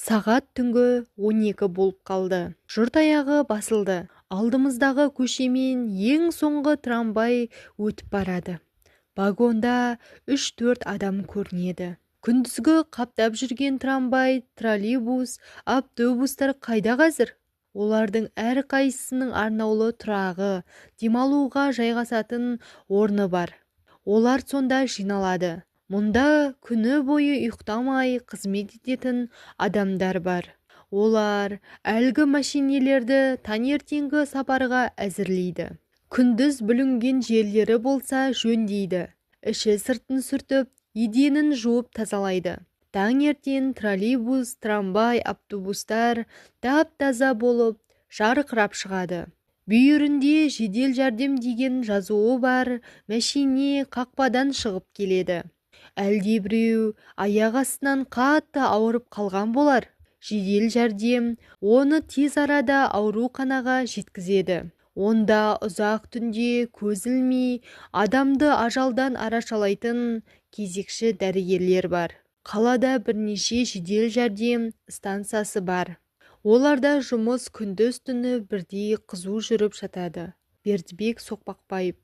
Сағат түнгі 12 болып қалды. Жұрт аяғы басылды. Алдымыздағы көшемен ең соңғы трамвай өтіп барады. Вагонда 3-4 адам көрінеді. Күндізгі қаптап жүрген трамвай, троллейбус, автобустар қайда қазір? Олардың әрқайсысының арнаулы тұрағы, демалуға жайғасатын орны бар. Олар сонда жиналады. Мұнда күні бойы ұйықтамай қызмет ететін адамдар бар. Олар әлгі мәшинелерді таңертеңгі сапарға әзірлейді. Күндіз бүлінген жерлері болса жөндейді. Іші сыртын сүртіп, еденін жуып тазалайды. Таңертең троллейбус, трамвай, автобустар тап-таза болып жарқырап шығады. Бүйірінде жедел жәрдем деген жазуы бар мәшине қақпадан шығып келеді. Әлдебіреу аяқ астынан қатты ауырып қалған болар. Жедел жәрдем оны тез арада ауруханаға жеткізеді. Онда ұзақ түнде көз ілмей адамды ажалдан арашалайтын кезекші дәрігерлер бар. Қалада бірнеше жедел жәрдем станциясы бар. Оларда жұмыс күндіз-түні бірдей қызу жүріп жатады. Бердібек Соқпақбаев